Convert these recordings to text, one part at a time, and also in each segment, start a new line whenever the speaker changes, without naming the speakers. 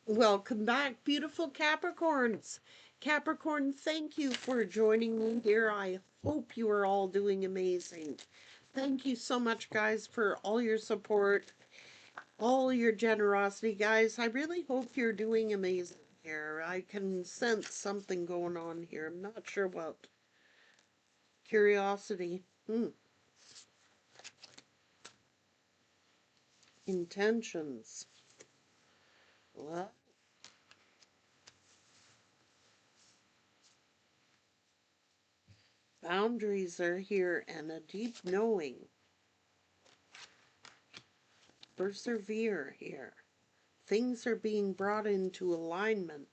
Welcome back, beautiful Capricorns. Capricorn, thank you for joining me here. I hope you are all doing amazing. Thank you so much, guys, for all your support, all your generosity, guys. I really hope you're doing amazing here. I can sense something going on here. I'm not sure what. Curiosity. Intentions. Well, boundaries are here and a deep knowing. Persevere here. Things are being brought into alignment.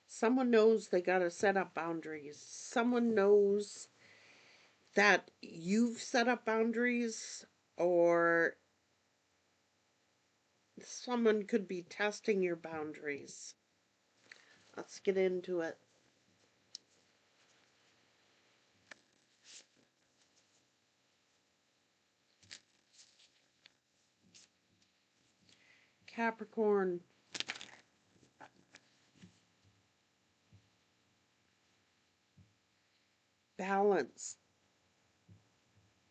Someone knows they got to set up boundaries. Someone knows that you've set up boundaries, or someone could be testing your boundaries. Let's get into it. Capricorn, balance.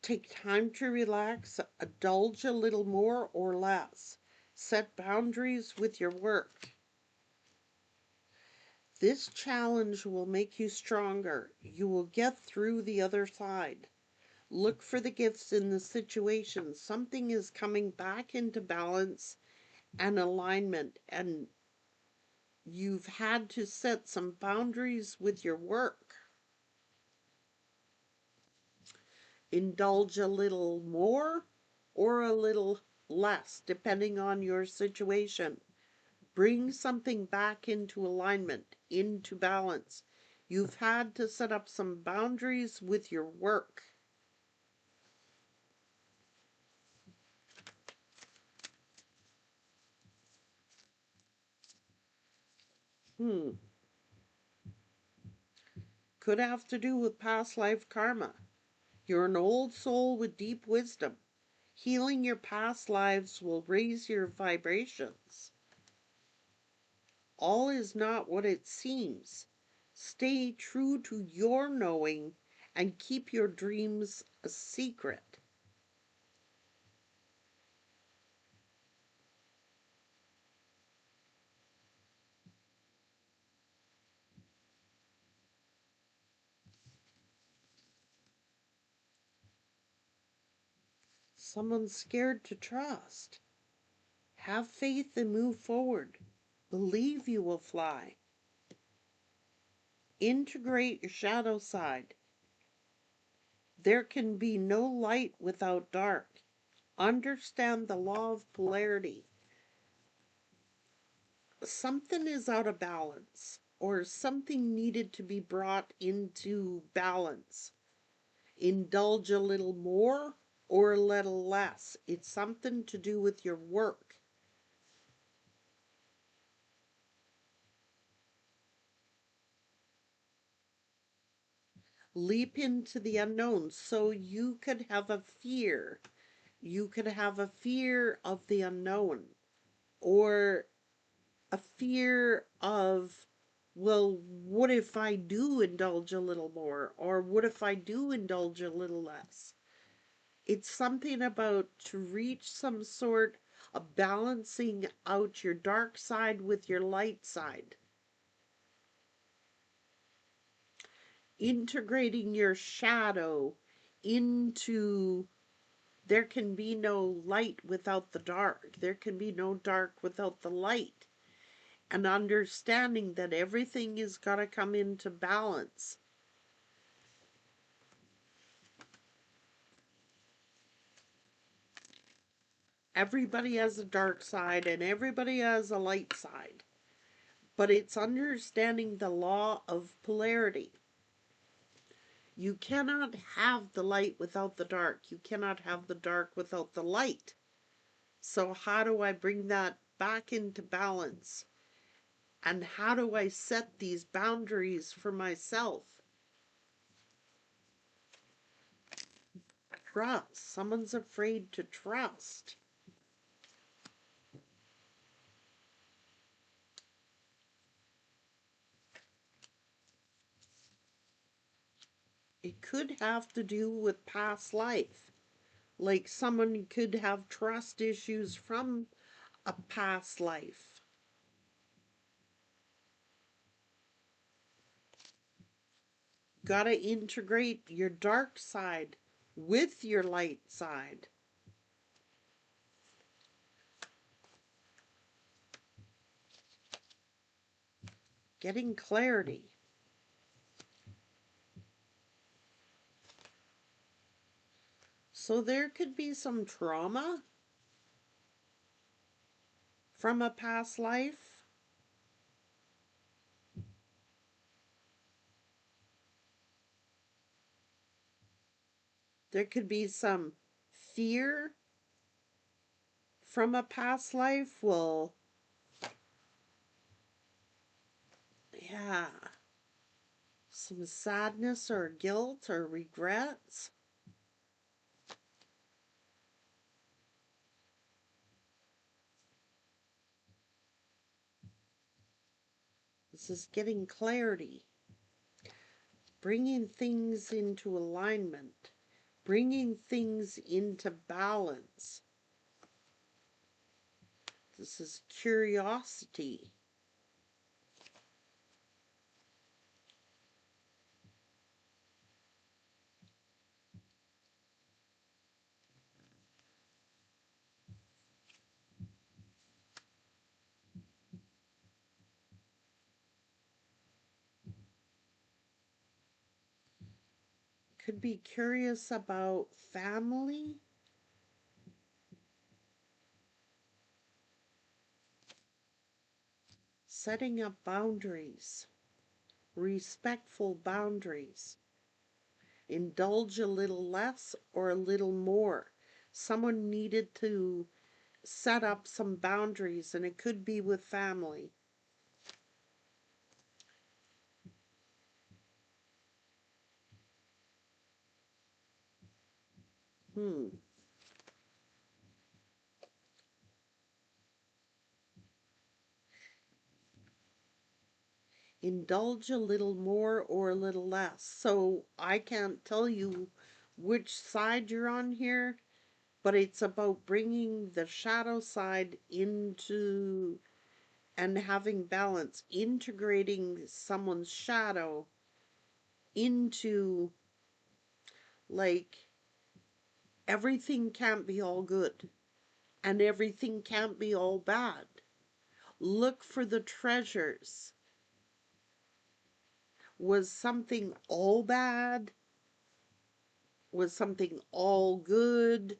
Take time to relax, indulge a little more or less. Set boundaries with your work. This challenge will make you stronger. You will get through the other side. Look for the gifts in the situation. Something is coming back into balance and alignment, and you've had to set some boundaries with your work. Indulge a little more or a little less, depending on your situation. Bring something back into alignment, into balance. You've had to set up some boundaries with your work. Hmm. Could have to do with past life karma. You're an old soul with deep wisdom. Healing your past lives will raise your vibrations. All is not what it seems. Stay true to your knowing and keep your dreams a secret. Someone's scared to trust. Have faith and move forward. Believe you will fly. Integrate your shadow side. There can be no light without dark. Understand the law of polarity. Something is out of balance, or something needed to be brought into balance. Indulge a little more or a little less. It's something to do with your work. Leap into the unknown. So you could have a fear. You could have a fear of the unknown, or a fear of, well, what if I do indulge a little more? Or what if I do indulge a little less? It's something about to reach some sort of balancing out your dark side with your light side. Integrating your shadow into, there can be no light without the dark. There can be no dark without the light. And understanding that everything is got to come into balance. Everybody has a dark side and everybody has a light side. But it's understanding the law of polarity. You cannot have the light without the dark. You cannot have the dark without the light. So how do I bring that back into balance? And how do I set these boundaries for myself? Trust. Someone's afraid to trust. It could have to do with past life. Like someone could have trust issues from a past life. Gotta integrate your dark side with your light side. Getting clarity. So there could be some trauma from a past life. There could be some fear from a past life. Well, yeah, some sadness or guilt or regrets. This is getting clarity, bringing things into alignment, bringing things into balance. This is curiosity. Could be curious about family, setting up boundaries, respectful boundaries. Indulge a little less or a little more. Someone needed to set up some boundaries, and it could be with family. Hmm. Indulge a little more or a little less. So I can't tell you which side you're on here, but it's about bringing the shadow side into and having balance, integrating someone's shadow into, like, everything can't be all good and everything can't be all bad. Look for the treasures. Was something all bad? Was something all good?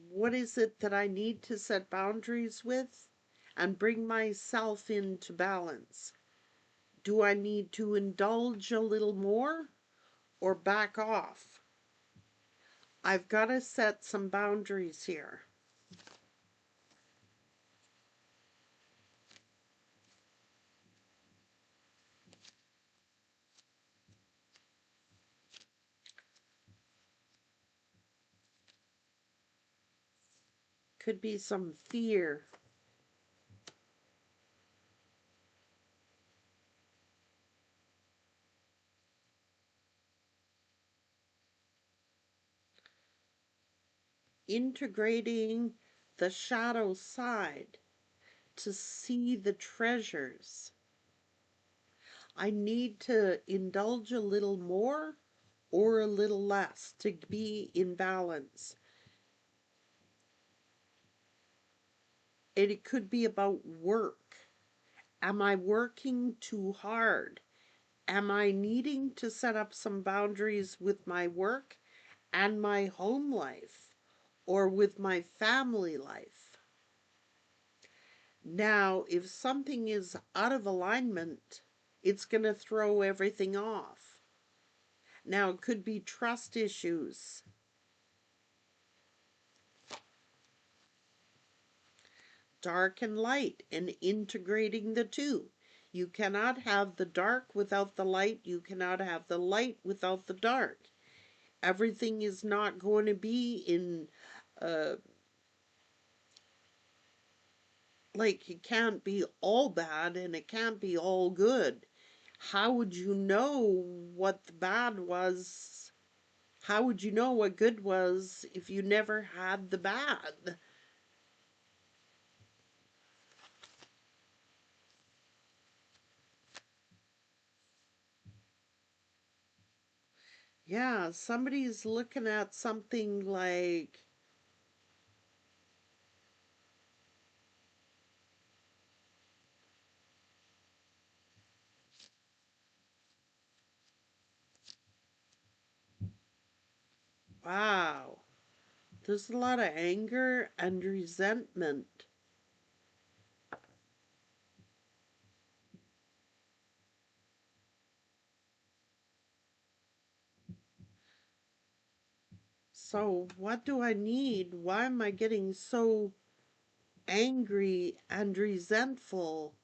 What is it that I need to set boundaries with and bring myself into balance? Do I need to indulge a little more or back off? I've got to set some boundaries here. Could be some fear. Integrating the shadow side to see the treasures. I need to indulge a little more or a little less to be in balance. It could be about work. Am I working too hard? Am I needing to set up some boundaries with my work and my home life or with my family life? Now, if something is out of alignment, it's going to throw everything off. Now, it could be trust issues. Dark and light, and integrating the two. You cannot have the dark without the light. You cannot have the light without the dark. Everything is not going to be in, uh, like, it can't be all bad and it can't be all good. How would you know what the bad was? How would you know what good was if you never had the bad? Yeah, somebody's looking at something like, wow, there's a lot of anger and resentment. So, what do I need? Why am I getting so angry and resentful?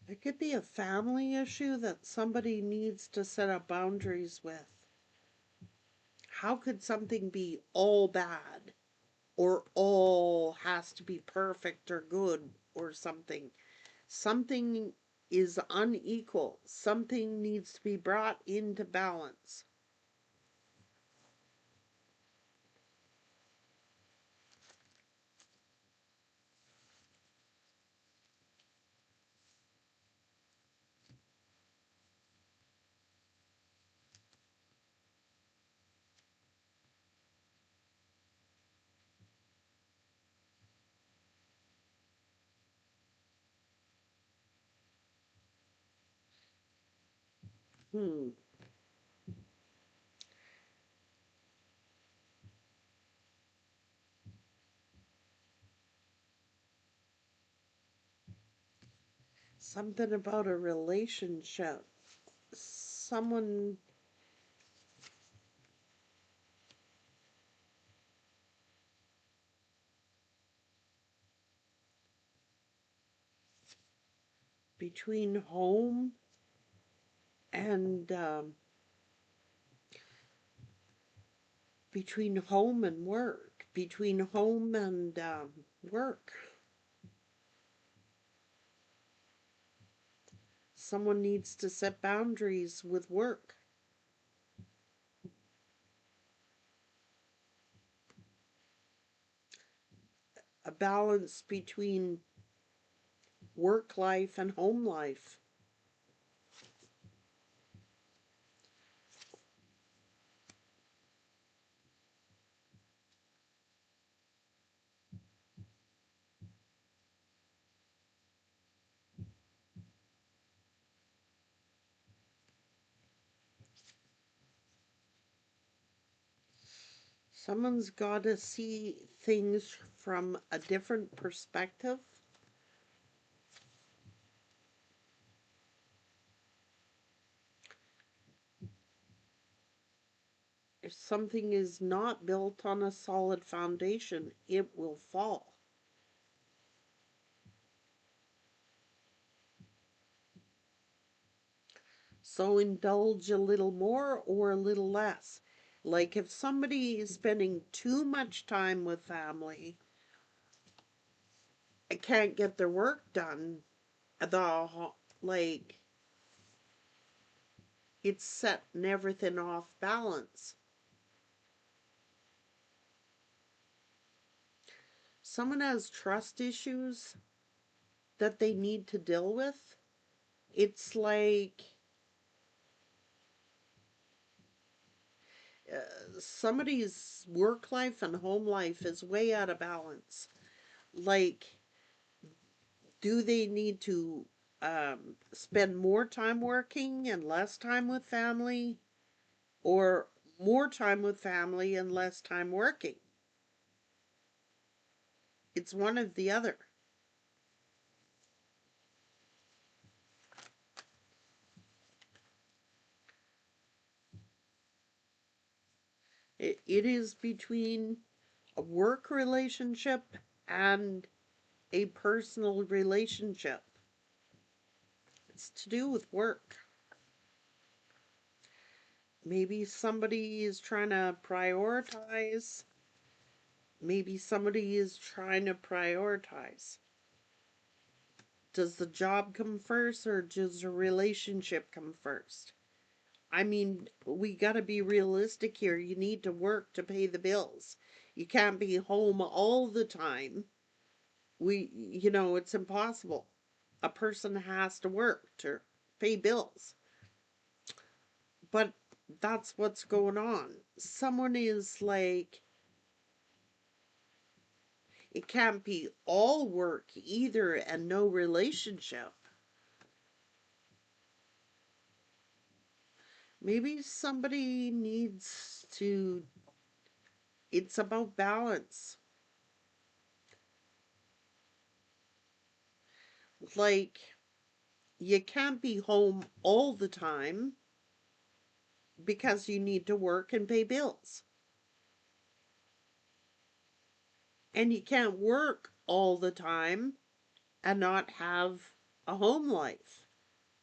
It could be a family issue that somebody needs to set up boundaries with. How could something be all bad or all has to be perfect or good or something? Something is unequal. Something needs to be brought into balance. Hmm. Something about a relationship. Someone between home and between home and work, between home and work. Someone needs to set boundaries with work, a balance between work life and home life. Someone's got to see things from a different perspective. If something is not built on a solid foundation, it will fall. So indulge a little more or a little less. Like if somebody is spending too much time with family, I can't get their work done. Like it's setting everything off balance. Someone has trust issues that they need to deal with. It's like somebody's work life and home life is way out of balance. Like, do they need to spend more time working and less time with family? Or more time with family and less time working. It's one of the other. It is between a work relationship and a personal relationship. It's to do with work. Maybe somebody is trying to prioritize. Maybe somebody is trying to prioritize. Does the job come first or does the relationship come first? I mean, we got to be realistic here. You need to work to pay the bills. You can't be home all the time. It's impossible. A person has to work to pay bills. But that's what's going on. Someone is like, it can't be all work either and no relationship. Maybe somebody needs to, it's about balance. Like, you can't be home all the time because you need to work and pay bills. And you can't work all the time and not have a home life.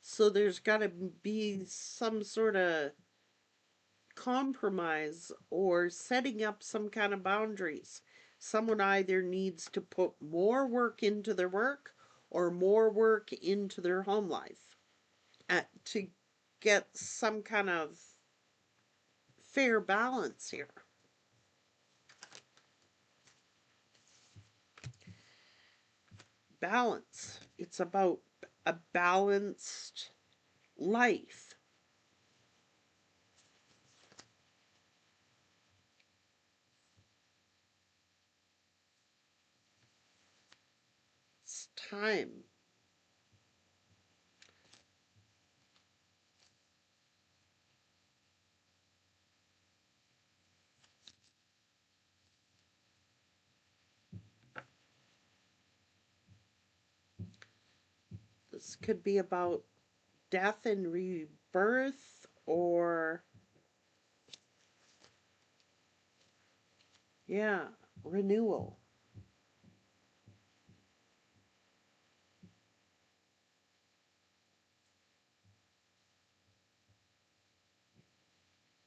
So there's got to be some sort of compromise or setting up some kind of boundaries. Someone either needs to put more work into their work or more work into their home life to get some kind of fair balance here. Balance. It's about a balanced life. It's time. This could be about death and rebirth, or, yeah, renewal.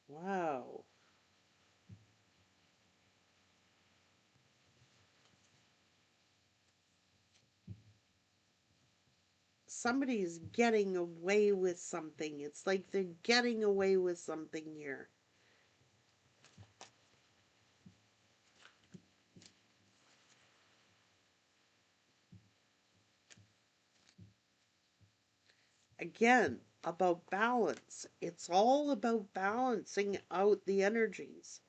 Wow. Somebody's getting away with something. It's like they're getting away with something here. Again, about balance. It's all about balancing out the energies.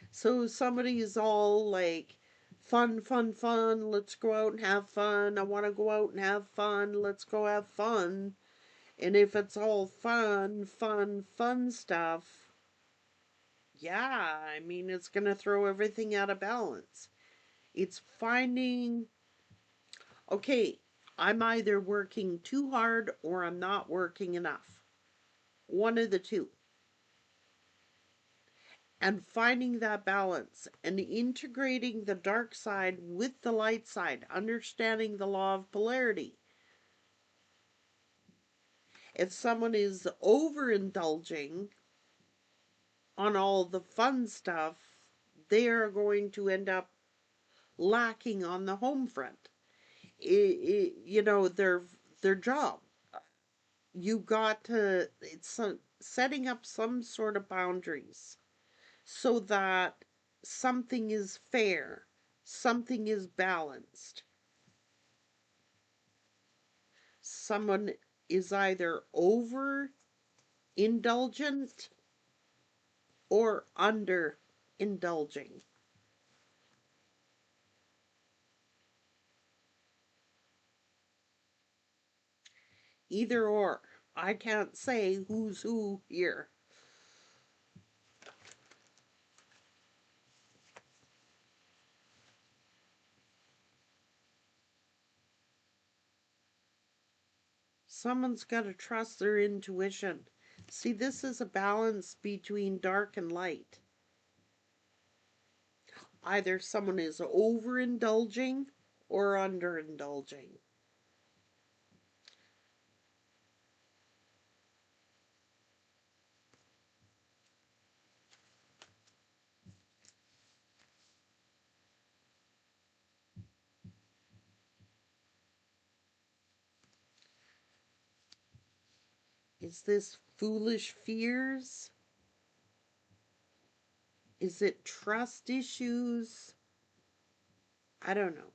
So somebody's all like, fun, fun, fun, let's go out and have fun. I want to go out and have fun. Let's go have fun. And if it's all fun, fun, fun stuff, yeah, I mean, it's going to throw everything out of balance. It's finding, okay, I'm either working too hard or I'm not working enough. One of the two. And finding that balance and integrating the dark side with the light side, understanding the law of polarity. If someone is overindulging on all the fun stuff, they are going to end up lacking on the home front. Their job. You got to, it's setting up some sort of boundaries so that something is fair, something is balanced. Someone is either over indulgent or under indulging. Either or. I can't say who's who here. Someone's got to trust their intuition. See, this is a balance between dark and light. Either someone is overindulging or underindulging. Is this foolish fears? Is it trust issues? I don't know.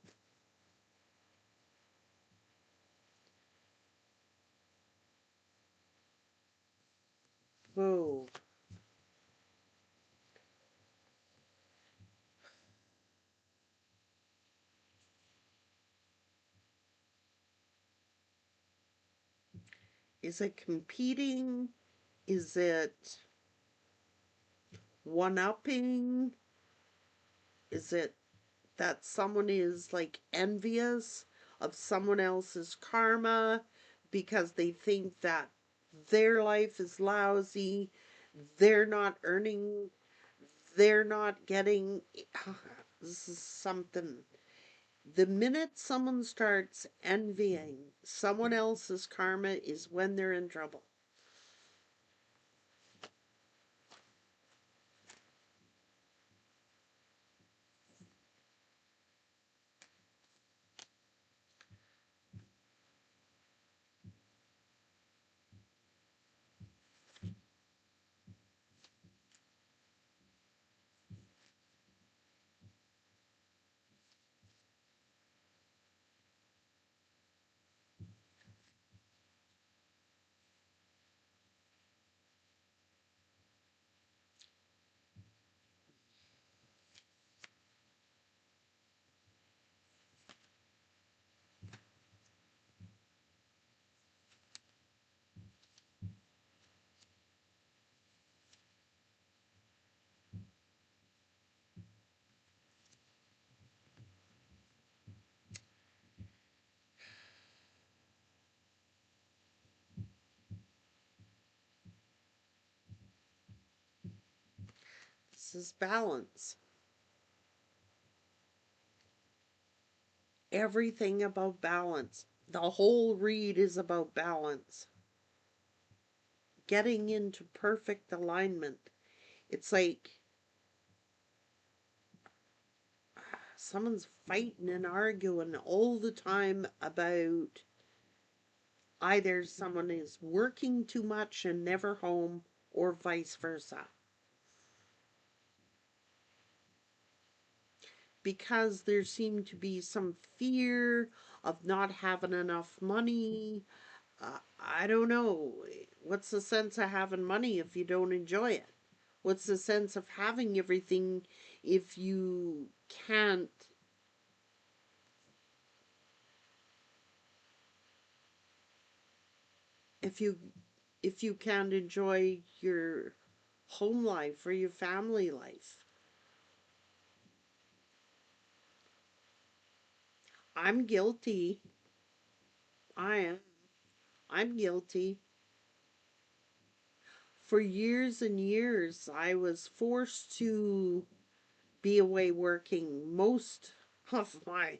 Whoa. Is it competing? Is it one-upping? Is it that someone is like envious of someone else's karma because they think that their life is lousy, they're not earning, they're not getting. This is something. The minute someone starts envying someone else's karma is when they're in trouble. This is balance. Everything about balance. The whole read is about balance. Getting into perfect alignment. It's like someone's fighting and arguing all the time about either someone is working too much and never home or vice versa. Because there seemed to be some fear of not having enough money. I don't know. What's the sense of having money if you don't enjoy it? What's the sense of having everything if you can't, if you if you can't enjoy your home life or your family life? I'm guilty. I am. I'm guilty. For years and years, I was forced to be away working most of my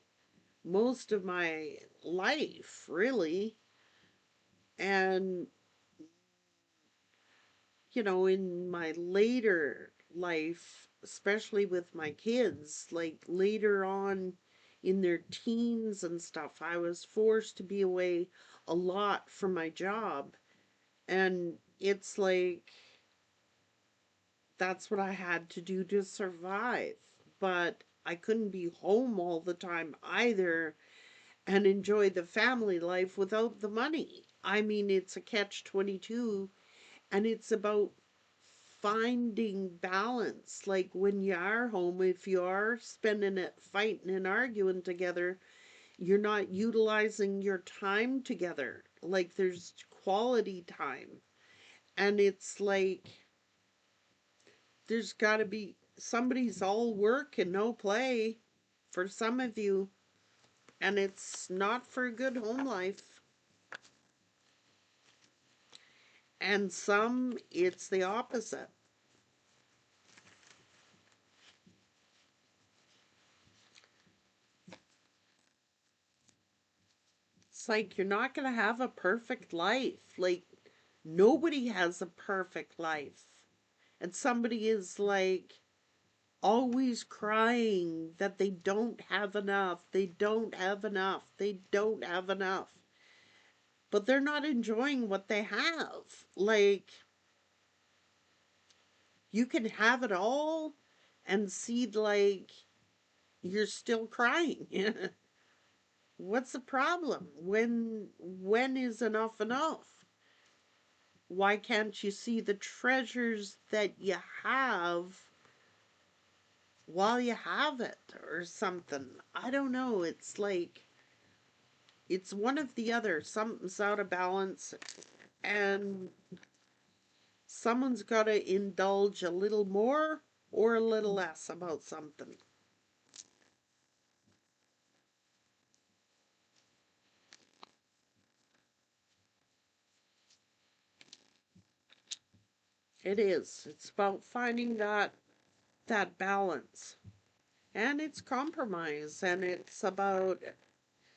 life, really. And in my later life, especially with my kids, like later on in their teens and stuff, I was forced to be away a lot from my job. And it's like that's what I had to do to survive. But I couldn't be home all the time either and enjoy the family life without the money. I mean, it's a catch 22, and it's about finding balance. Like when you are home, if you are spending it fighting and arguing together, you're not utilizing your time together. Like there's quality time. And it's like there's got to be somebody's all work and no play for some of you, and it's not for a good home life. And some, it's the opposite. It's like you're not going to have a perfect life. Like, nobody has a perfect life. And somebody is like always crying that they don't have enough, they don't have enough, they don't have enough. But they're not enjoying what they have. Like, you can have it all and see, like, you're still crying. What's the problem? When is enough enough? Why can't you see the treasures that you have while you have it or something? I don't know. It's like it's one of the other. Something's out of balance, and someone's got to indulge a little more or a little less about something. It is. It's about finding that balance. And it's compromise, and it's about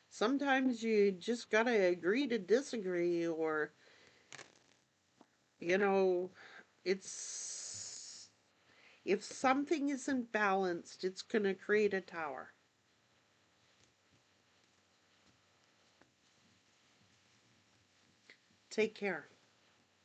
sometimes you just got to agree to disagree, or you know, it's if something isn't balanced, it's going to create a tower. Take care.